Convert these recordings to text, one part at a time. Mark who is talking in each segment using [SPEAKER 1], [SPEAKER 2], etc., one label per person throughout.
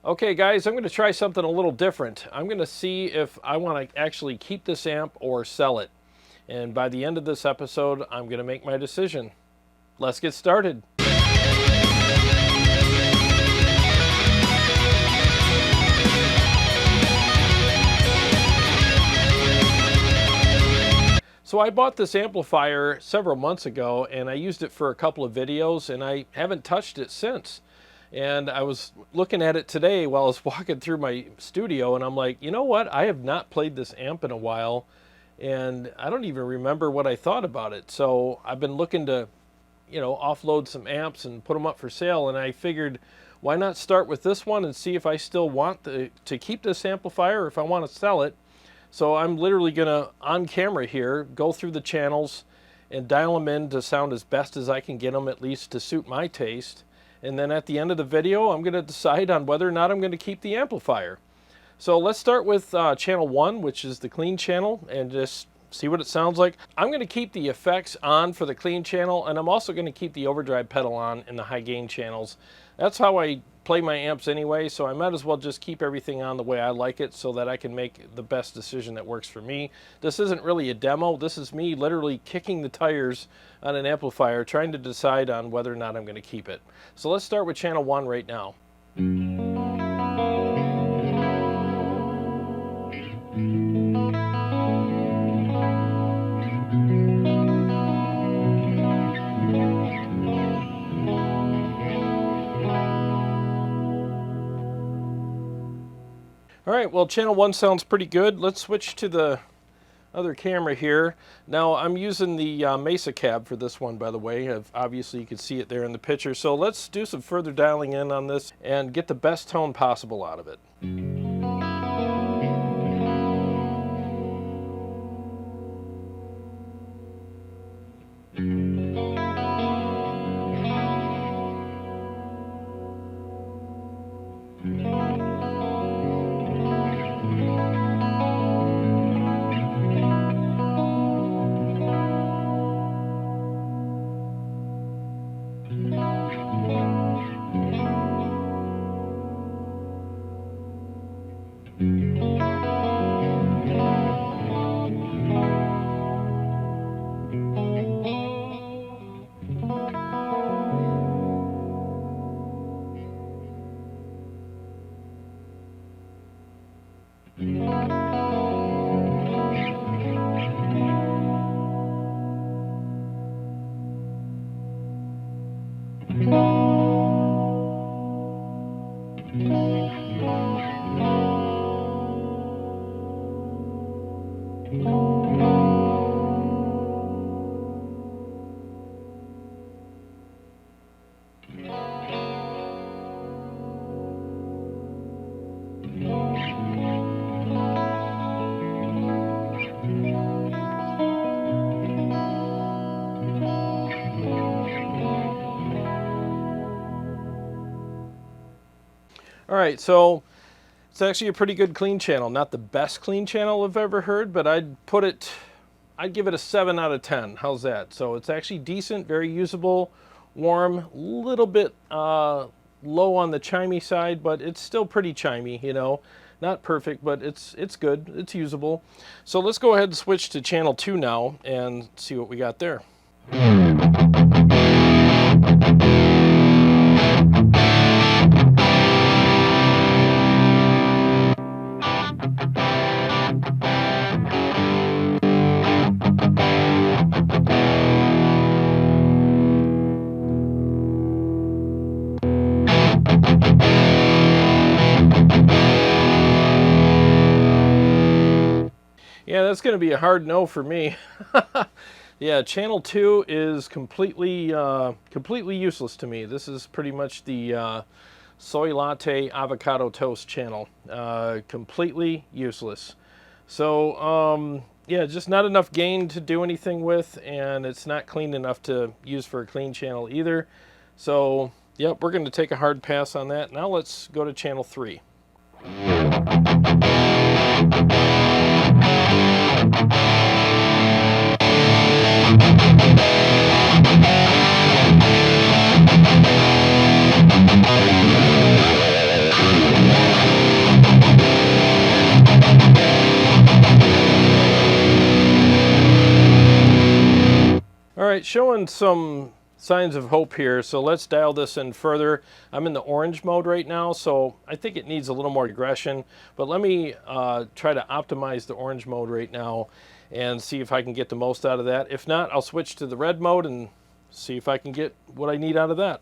[SPEAKER 1] Okay guys, I'm going to try something a little different. I'm going to see if I want to actually keep this amp or sell it. And by the end of this episode, I'm going to make my decision. Let's get started. So I bought this amplifier several months ago and I used it for a couple of videos and I haven't touched it since. And I was looking at it today while I was walking through my studio and I'm like, you know what? I have not played this amp in a while and I don't even remember what I thought about it. So I've been looking to, offload some amps and put them up for sale, and I figured why not start with this one and see if I still want to keep this amplifier or if I want to sell it. So I'm literally gonna, on camera here, go through the channels and dial them in to sound as best as I can get them, at least to suit my taste. And then at the end of the video, I'm gonna decide on whether or not I'm gonna keep the amplifier. So let's start with channel 1, which is the clean channel, and just see what it sounds like. I'm gonna keep the effects on for the clean channel, and I'm also gonna keep the overdrive pedal on in the high gain channels. That's how I play my amps anyway, so I might as well just keep everything on the way I like it so that I can make the best decision that works for me. This isn't really a demo. This is me literally kicking the tires on an amplifier, trying to decide on whether or not I'm going to keep it. So let's start with channel 1 right now. All right, well, channel 1 sounds pretty good. Let's switch to the other camera here. Now, I'm using the Mesa cab for this one, by the way. Obviously, you can see it there in the picture. So let's do some further dialing in on this and get the best tone possible out of it. All right, so it's actually a pretty good clean channel. Not the best clean channel I've ever heard, but I'd give it a 7 out of 10. How's that? So it's actually decent, very usable, warm, a little bit low on the chimey side, but it's still pretty chimey, Not perfect, but it's good, it's usable. So let's go ahead and switch to channel 2 now and see what we got there. Yeah, that's going to be a hard no for me. Yeah, channel 2 is completely useless to me. This is pretty much the soy latte avocado toast channel. Completely useless. So yeah, just not enough gain to do anything with, and it's not clean enough to use for a clean channel either. So yep, we're going to take a hard pass on that. Now let's go to channel 3. showing some signs of hope here, so let's dial this in further. I'm in the orange mode right now, so I think it needs a little more aggression, but let me try to optimize the orange mode right now and see if I can get the most out of that. If not, I'll switch to the red mode and see if I can get what I need out of that.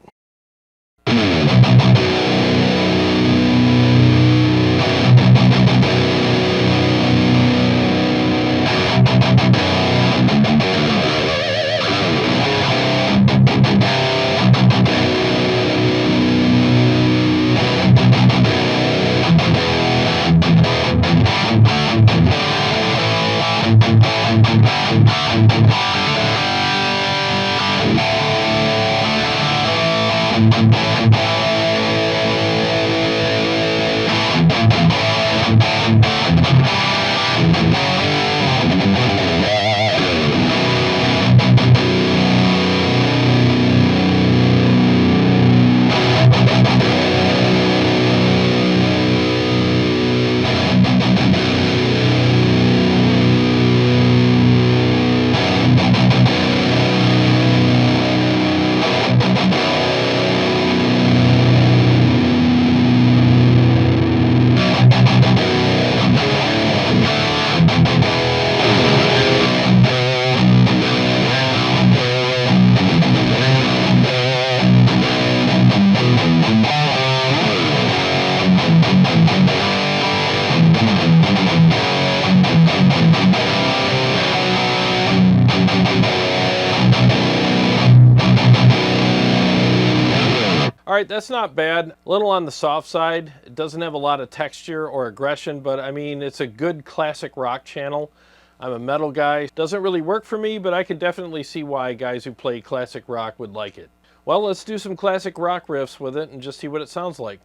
[SPEAKER 1] All right, that's not bad. A little on the soft side. It doesn't have a lot of texture or aggression, but I mean, it's a good classic rock channel. I'm a metal guy. Doesn't really work for me, but I can definitely see why guys who play classic rock would like it. Well, let's do some classic rock riffs with it and just see what it sounds like.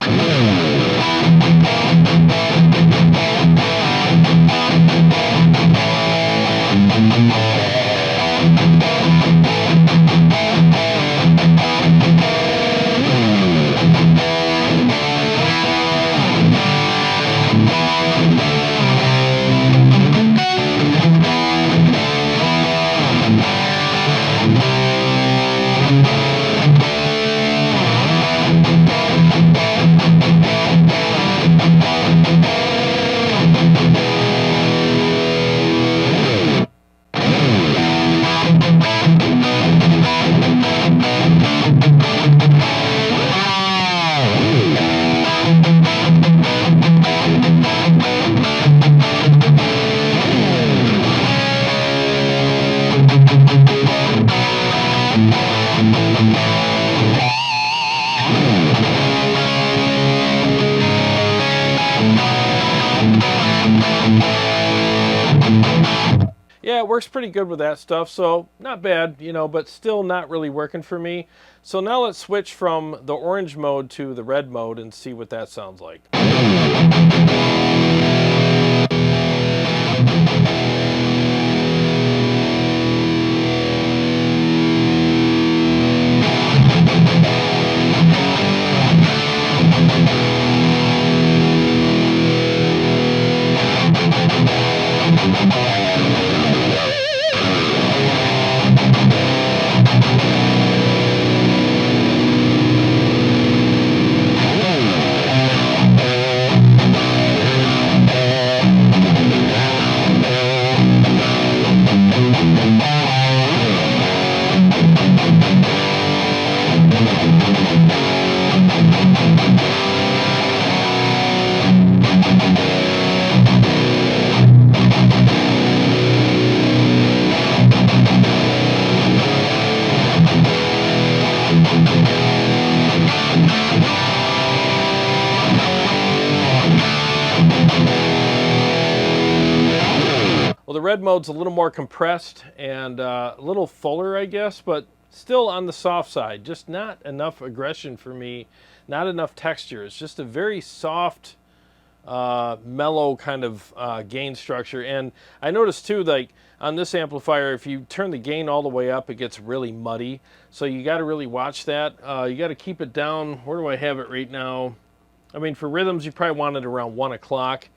[SPEAKER 1] Yeah, it works pretty good with that stuff, so not bad, you know, but still not really working for me. So now let's switch from the orange mode to the red mode and see what that sounds like. Well, the red mode's a little more compressed and a little fuller, I guess, but still on the soft side. Just not enough aggression for me, not enough texture. It's just a very soft, mellow kind of gain structure. And I noticed too, like on this amplifier, if you turn the gain all the way up, it gets really muddy. So you got to really watch that. You got to keep it down. Where do I have it right now? I mean, for rhythms, you probably want it around 1 o'clock.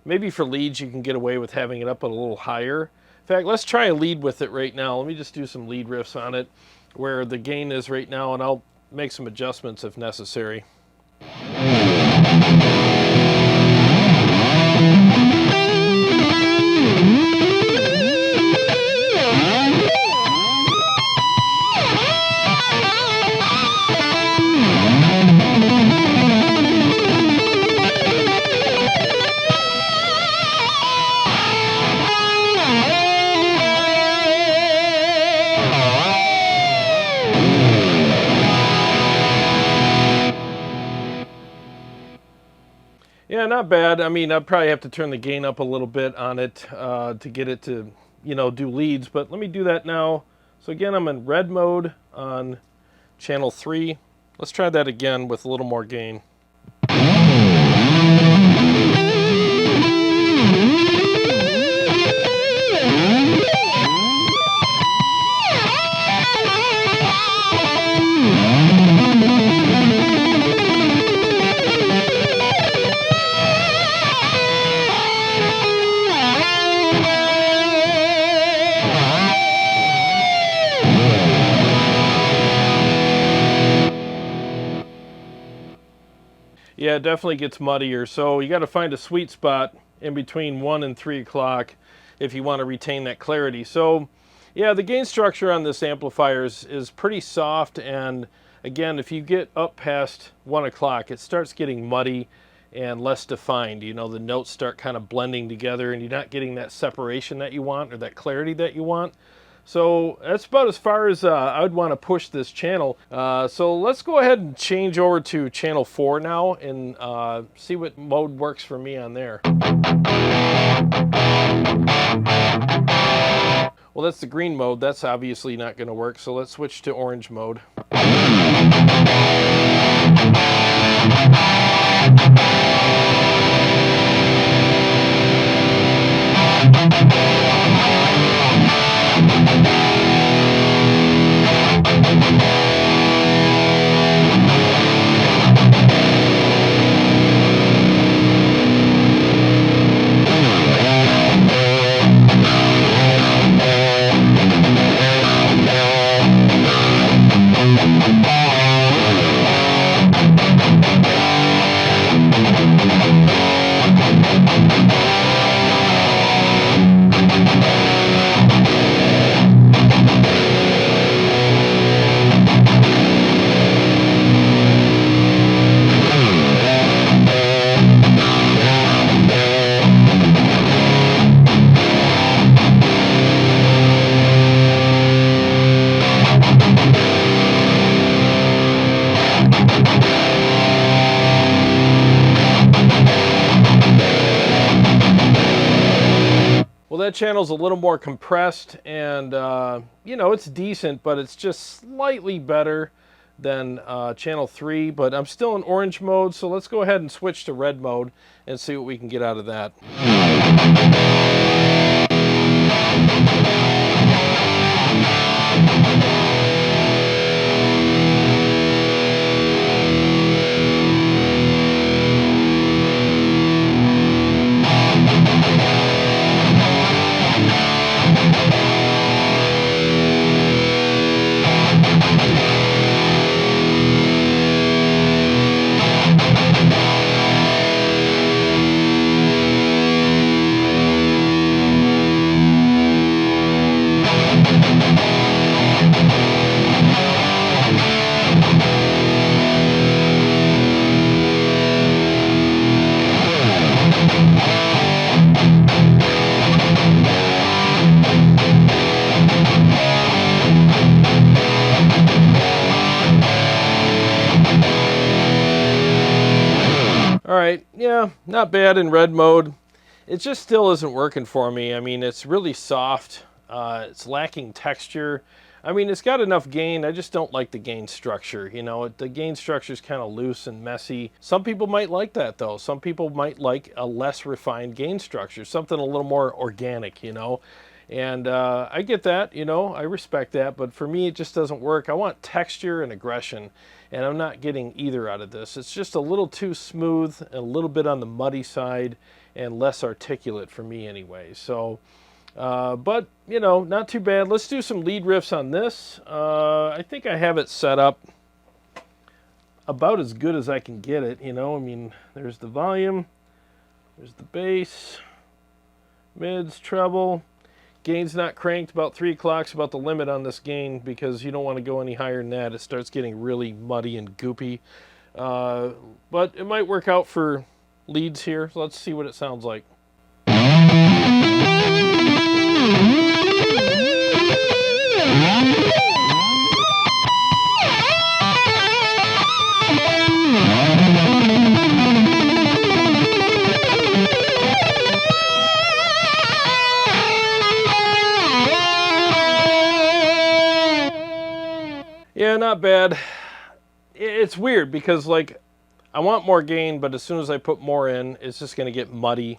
[SPEAKER 1] Maybe for leads, you can get away with having it up a little higher. In fact, let's try a lead with it right now. Let me just do some lead riffs on it where the gain is right now, and I'll make some adjustments if necessary. Yeah, not bad. I mean, I'd probably have to turn the gain up a little bit on it to get it to, do leads. But let me do that now. So again, I'm in red mode on channel 3. Let's try that again with a little more gain. Yeah, it definitely gets muddier. So you got to find a sweet spot in between 1 and 3 o'clock if you want to retain that clarity. So yeah, the gain structure on this amplifier is pretty soft. And again, if you get up past 1 o'clock, it starts getting muddy and less defined. The notes start kind of blending together and you're not getting that separation that you want or that clarity that you want. So that's about as far as I would want to push this channel. So let's go ahead and change over to channel 4 now and see what mode works for me on there. Well, that's the green mode. That's obviously not going to work. So let's switch to orange mode. Well, that channel's a little more compressed and, it's decent, but it's just slightly better than channel 3, but I'm still in orange mode, so let's go ahead and switch to red mode and see what we can get out of that. Alright, yeah, not bad in red mode. It just still isn't working for me. I mean, it's really soft. It's lacking texture. I mean, it's got enough gain. I just don't like the gain structure. The gain structure is kind of loose and messy. Some people might like that, though. Some people might like a less refined gain structure, something a little more organic, And I get that, I respect that, but for me it just doesn't work. I want texture and aggression, and I'm not getting either out of this. It's just a little too smooth, a little bit on the muddy side, and less articulate for me anyway. So But, you know, not too bad. Let's do some lead riffs on this. I think I have it set up about as good as I can get it, you know. I mean, there's the volume, there's the bass, mids, treble. Gain's not cranked. About 3 o'clock's about the limit on this gain because you don't want to go any higher than that. It starts getting really muddy and goopy. But it might work out for leads here. So let's see what it sounds like. Yeah, not bad. It's weird because, like, I want more gain, but as soon as I put more in, it's just going to get muddy.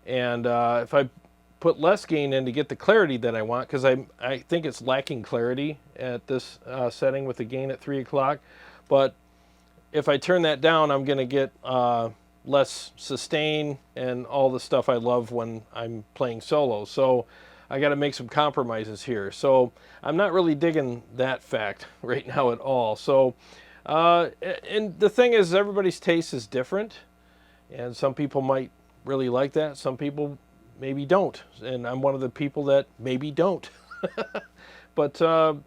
[SPEAKER 1] And if I put less gain in to get the clarity that I want, because I think it's lacking clarity at this setting with the gain at 3 o'clock. But if I turn that down, I'm going to get less sustain and all the stuff I love when I'm playing solo. So I got to make some compromises here. So I'm not really digging that fact right now at all. So, and the thing is, everybody's taste is different, and some people might really like that. Some people maybe don't, and I'm one of the people that maybe don't. But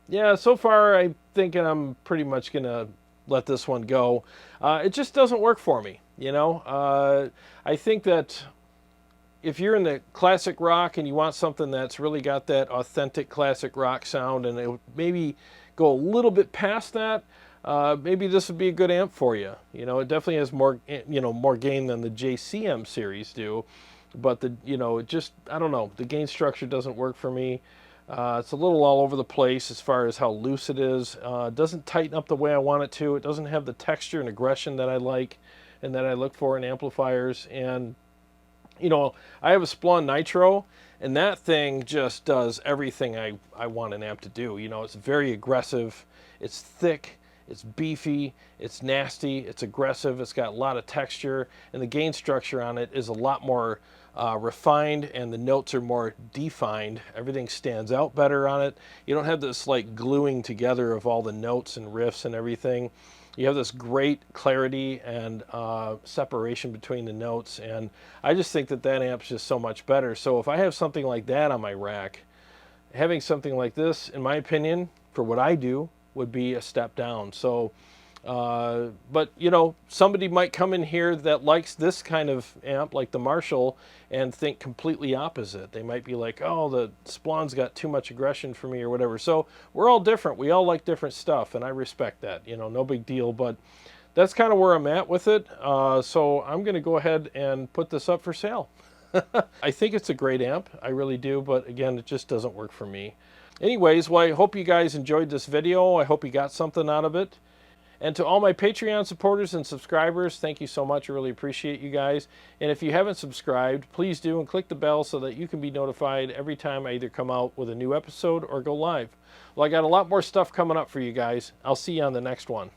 [SPEAKER 1] yeah, so far I'm thinking I'm pretty much gonna let this one go. It just doesn't work for me, you know. I think that if you're in the classic rock and you want something that's really got that authentic classic rock sound, and it would maybe go a little bit past that, maybe this would be a good amp for you. You know, it definitely has more, you know, more gain than the JCM series do, but the, you know, it just, I don't know, the gain structure doesn't work for me. It's a little all over the place as far as how loose it is. It doesn't tighten up the way I want it to. It doesn't have the texture and aggression that I like and that I look for in amplifiers. And you know, I have a Splon Nitro, and that thing just does everything I want an amp to do. You know, it's very aggressive, it's thick, it's beefy, it's nasty, it's aggressive, it's got a lot of texture, and the gain structure on it is a lot more refined, and the notes are more defined. Everything stands out better on it. You don't have this like gluing together of all the notes and riffs and everything. You have this great clarity and separation between the notes, and I just think that that amp's just so much better. So if I have something like that on my rack, having something like this, in my opinion, for what I do, would be a step down. So, but you know, somebody might come in here that likes this kind of amp, like the Marshall, and think completely opposite. They might be like, oh, the Splon's got too much aggression for me or whatever. So we're all different. We all like different stuff, and I respect that. You know, no big deal. But that's kind of where I'm at with it. So I'm going to go ahead and put this up for sale. I think it's a great amp. I really do. But again, it just doesn't work for me. Anyways, well, I hope you guys enjoyed this video. I hope you got something out of it. And to all my Patreon supporters and subscribers, thank you so much. I really appreciate you guys. And if you haven't subscribed, please do, and click the bell so that you can be notified every time I either come out with a new episode or go live. Well, I got a lot more stuff coming up for you guys. I'll see you on the next one.